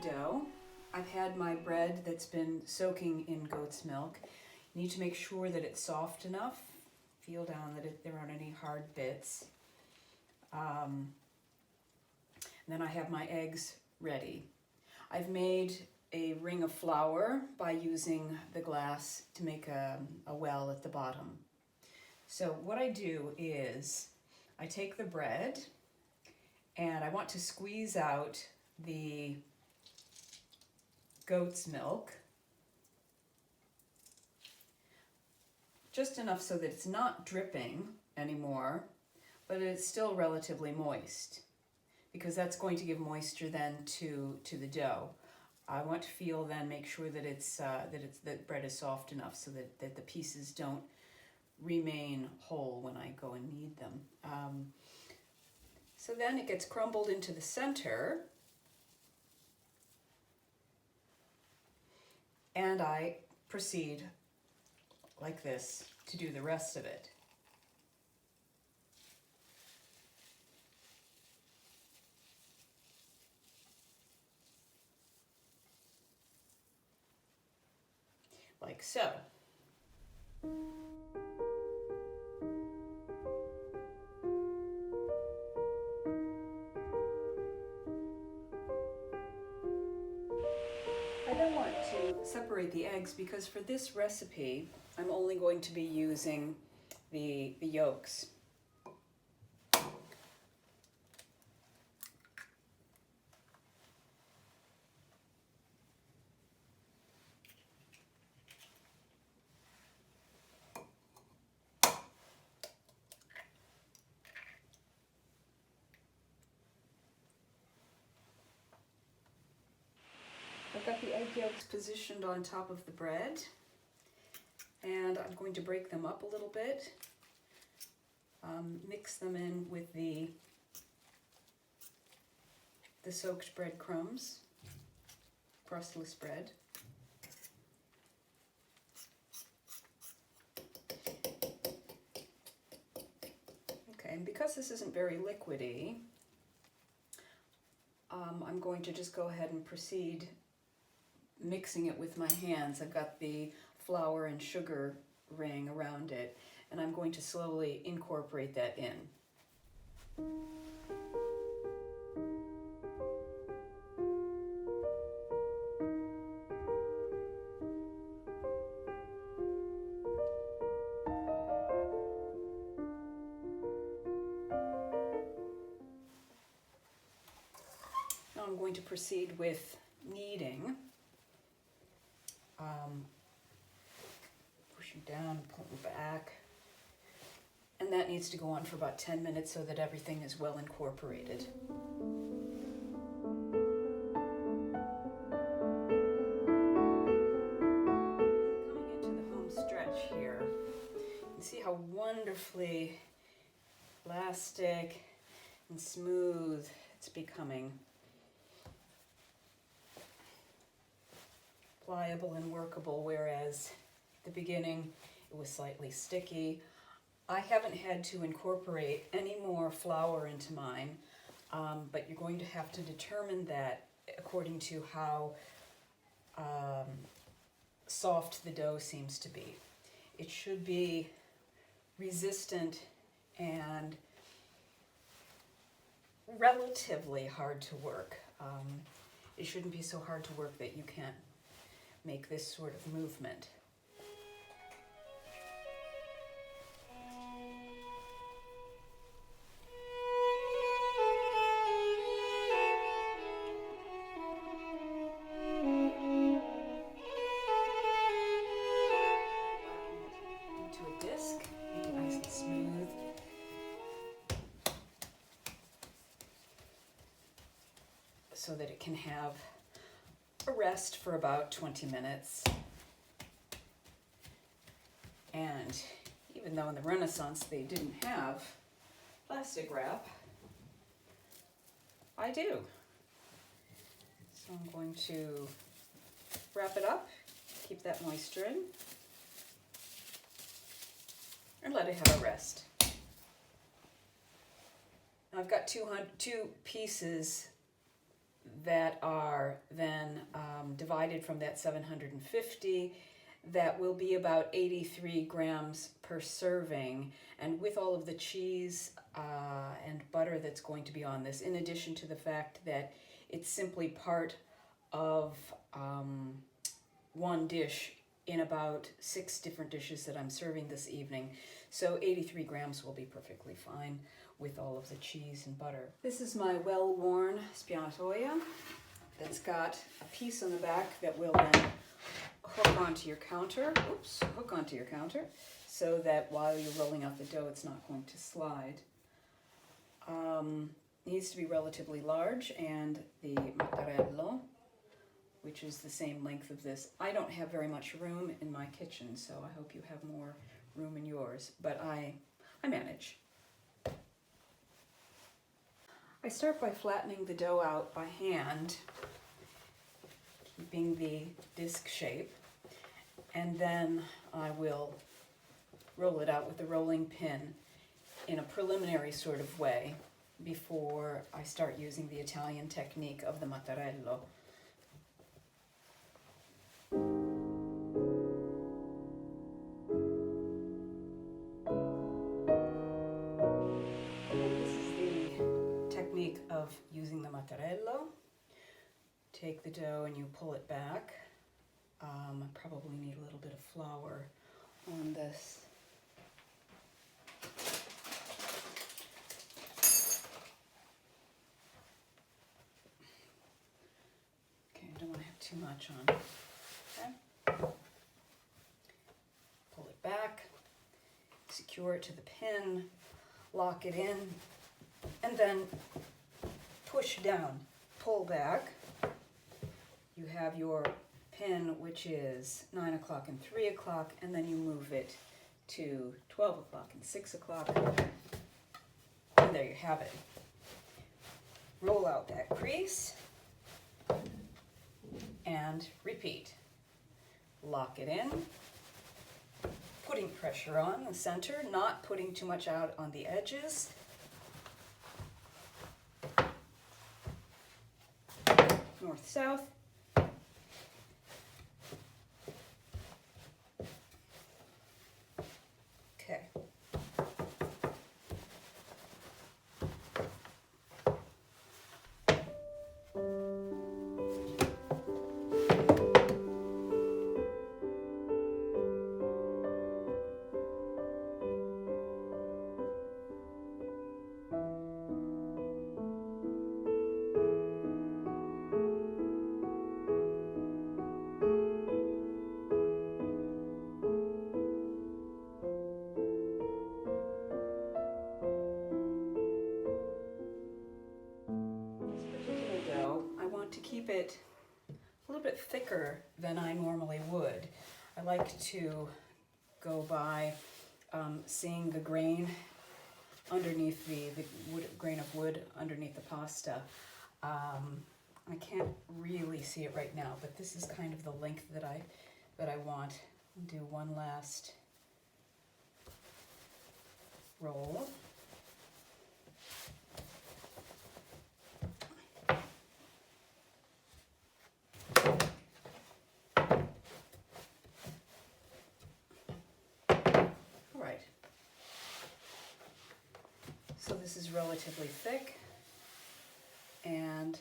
dough. I've had my bread that's been soaking in goat's milk. You need to make sure that it's soft enough. Feel down that there aren't any hard bits. And then I have my eggs ready. I've made a ring of flour by using the glass to make a well at the bottom. So what I do is I take the bread and I want to squeeze out the goat's milk just enough so that it's not dripping anymore, but it's still relatively moist, because that's going to give moisture then to the dough. I want to feel then, make sure that that bread is soft enough so that the pieces don't remain whole when I go and knead them. So then it gets crumbled into the center, and I proceed like this to do the rest of it. Like so. I then want to separate the eggs because for this recipe, I'm only going to be using the yolks. I've got the egg yolks positioned on top of the bread, and I'm going to break them up a little bit, mix them in with the soaked breadcrumbs, crustless bread. Okay, and because this isn't very liquidy, I'm going to just go ahead and proceed mixing it with my hands. I've got the flour and sugar ring around it, and I'm going to slowly incorporate that in. Now I'm going to proceed with kneading. Pushing down and pulling back. And that needs to go on for about 10 minutes so that everything is well incorporated. Coming into the home stretch here, you can see how wonderfully elastic and smooth it's becoming. Pliable and workable, whereas at the beginning it was slightly sticky. I haven't had to incorporate any more flour into mine, but you're going to have to determine that according to how soft the dough seems to be. It should be resistant and relatively hard to work. It shouldn't be so hard to work that you can't make this sort of movement. Into a disc, make it nice and smooth. So that it can have a rest for about 20 minutes. And even though in the Renaissance they didn't have plastic wrap, I do. So I'm going to wrap it up, keep that moisture in, and let it have a rest. Now I've got two pieces that are then divided from that 750, that will be about 83 grams per serving. And with all of the cheese and butter that's going to be on this, in addition to the fact that it's simply part of one dish in about 6 different dishes that I'm serving this evening. So 83 grams will be perfectly fine with all of the cheese and butter. This is my well-worn spianatoia that's got a piece on the back that will then hook onto your counter, so that while you're rolling out the dough, it's not going to slide. It needs to be relatively large, and the mattarello, which is the same length of this. I don't have very much room in my kitchen, so I hope you have more room in yours, but I manage. I start by flattening the dough out by hand, keeping the disc shape, and then I will roll it out with a rolling pin in a preliminary sort of way before I start using the Italian technique of the mattarello. Of using the mattarello. Take the dough and you pull it back. I probably need a little bit of flour on this. Okay, I don't want to have too much on. Okay. Pull it back, secure it to the pin, lock it in, and then push down, pull back. You have your pin, which is 9 o'clock and 3 o'clock, and then you move it to 12 o'clock and 6 o'clock. And there you have it. Roll out that crease and repeat. Lock it in, putting pressure on the center, not putting too much out on the edges. North-south. Okay. Keep it a little bit thicker than I normally would. I like to go by seeing the grain underneath the grain of wood underneath the pasta. I can't really see it right now, but this is kind of the length that I want. Do one last roll. So this is relatively thick, and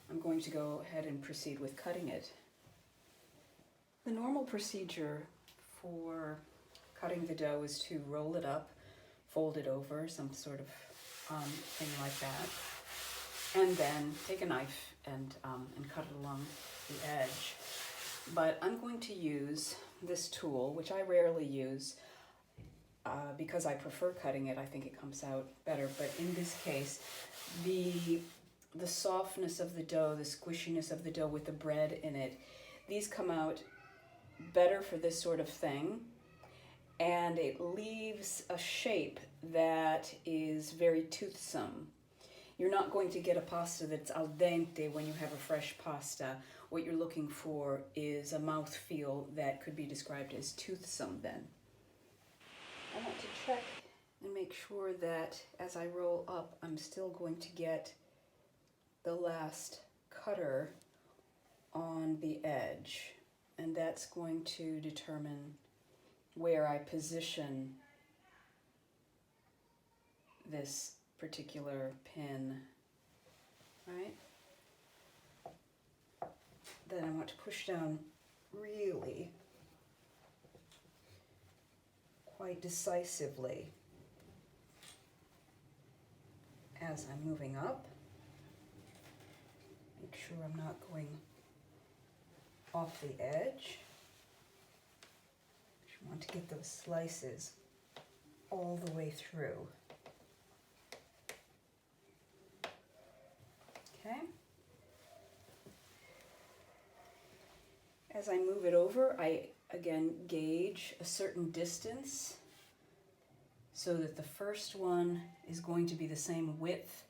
I'm going to go ahead and proceed with cutting it. The normal procedure for cutting the dough is to roll it up, fold it over, some sort of thing like that, and then take a knife and cut it along the edge. But I'm going to use this tool, which I rarely use, because I prefer cutting it. I think it comes out better, but in this case, the softness of the dough, the squishiness of the dough with the bread in it, these come out better for this sort of thing, and it leaves a shape that is very toothsome. You're not going to get a pasta that's al dente when you have a fresh pasta. What you're looking for is a mouthfeel that could be described as toothsome then. I want to check and make sure that as I roll up, I'm still going to get the last cutter on the edge, and that's going to determine where I position this particular pin, right? Then I want to push down really quite decisively as I'm moving up. Make sure I'm not going off the edge. I want to get those slices all the way through. Okay. As I move it over, I again gauge a certain distance so that the first one is going to be the same width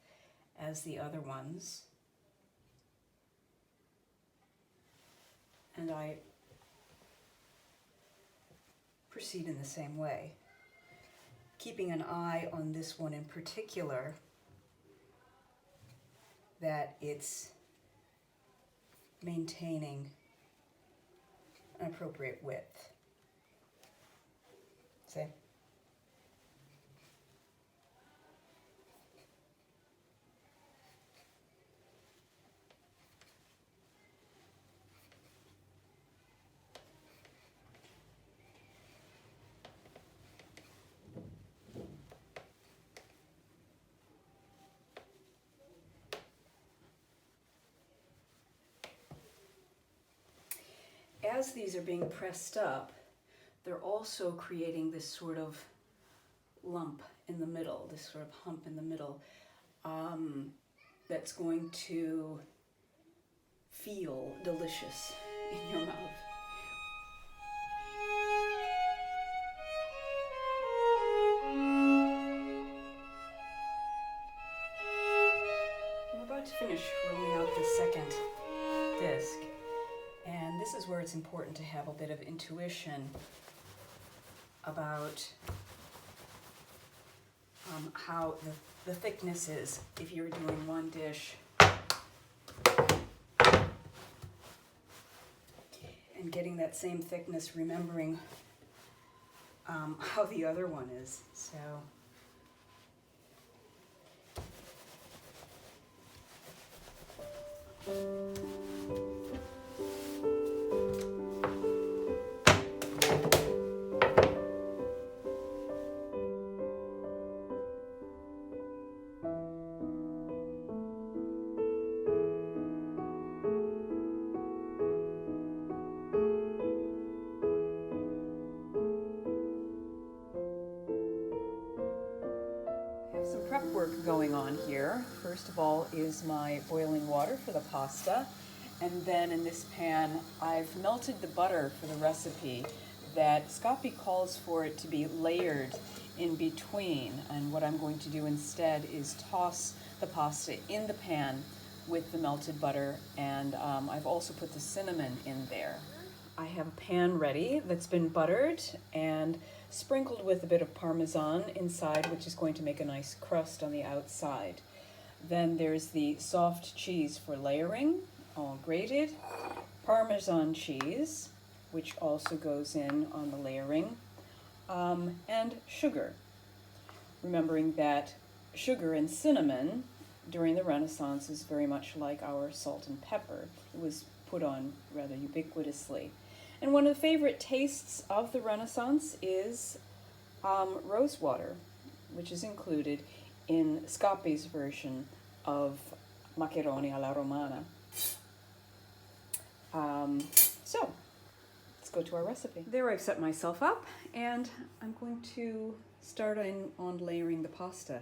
as the other ones. And I proceed in the same way, keeping an eye on this one in particular, that it's maintaining an appropriate width. See? As these are being pressed up, they're also creating this sort of lump in the middle, this sort of hump in the middle, that's going to feel delicious in your mouth. I'm about to finish rolling out the second disc. And this is where it's important to have a bit of intuition about how the thickness is if you're doing one dish and getting that same thickness, remembering how the other one is. So prep work going on here. First of all is my boiling water for the pasta, and then in this pan I've melted the butter for the recipe that Scappi calls for it to be layered in between, and what I'm going to do instead is toss the pasta in the pan with the melted butter, and I've also put the cinnamon in there. I have a pan ready that's been buttered and sprinkled with a bit of Parmesan inside, which is going to make a nice crust on the outside. Then there's the soft cheese for layering, all grated, Parmesan cheese, which also goes in on the layering, and sugar. Remembering that sugar and cinnamon during the Renaissance is very much like our salt and pepper. It was put on rather ubiquitously. And one of the favorite tastes of the Renaissance is rosewater, which is included in Scappi's version of Maccaroni alla Romana. So, let's go to our recipe. There I've set myself up, and I'm going to start on layering the pasta.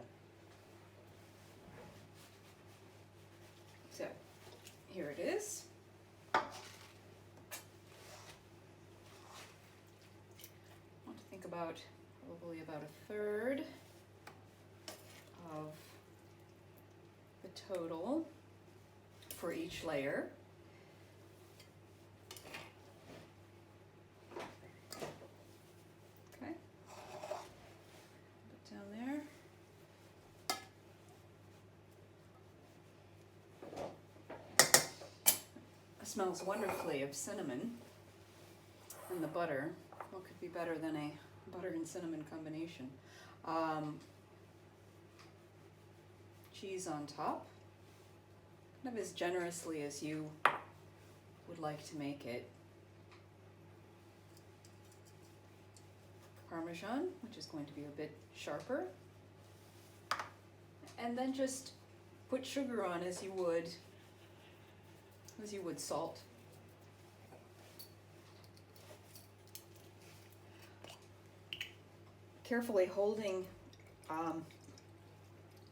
So, here it is. About probably about a third of the total for each layer. Okay, put it down there. smells wonderfully of cinnamon and the butter. What could be better than a butter and cinnamon combination? Cheese on top, kind of as generously as you would like to make it. Parmesan, which is going to be a bit sharper. And then just put sugar on as you would salt. Carefully holding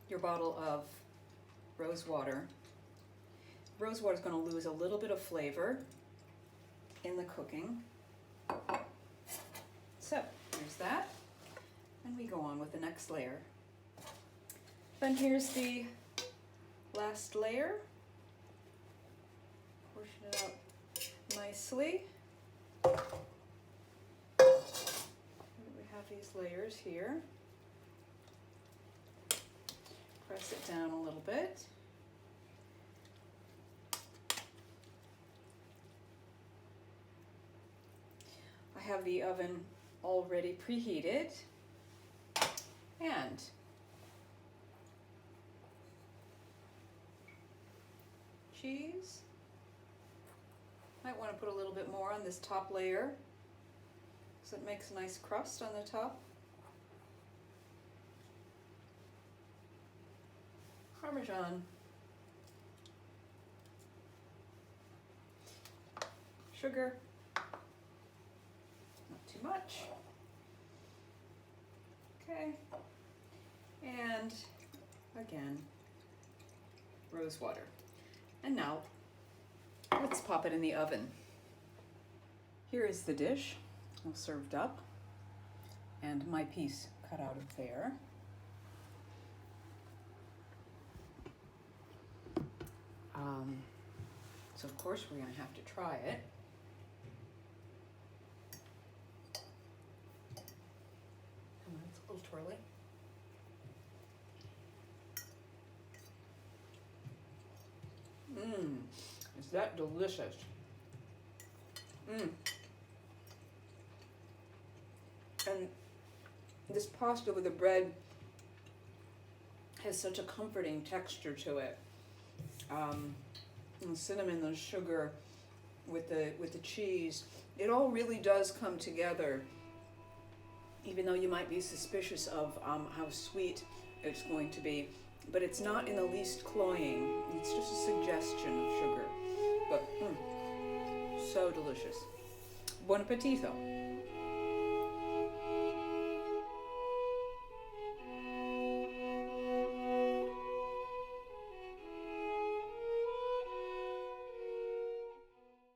your bottle of rosewater. Rosewater is going to lose a little bit of flavor in the cooking. So here's that, and we go on with the next layer. Then here's the last layer. Portion it out nicely. We have these layers here. Press it down a little bit. I have the oven already preheated, and cheese. Might want to put a little bit more on this top layer so it makes a nice crust on the top. Parmesan. Sugar. Not too much. Okay. And again, rose water. And now, let's pop it in the oven. Here is the dish, all served up, and my piece cut out of there. So of course we're going to have to try it. It's a little twirly. Is that delicious? And this pasta with the bread has such a comforting texture to it. And cinnamon, the sugar, with the cheese, it all really does come together. Even though you might be suspicious of how sweet it's going to be, but it's not in the least cloying. It's just a suggestion of sugar, but so delicious. Buon appetito.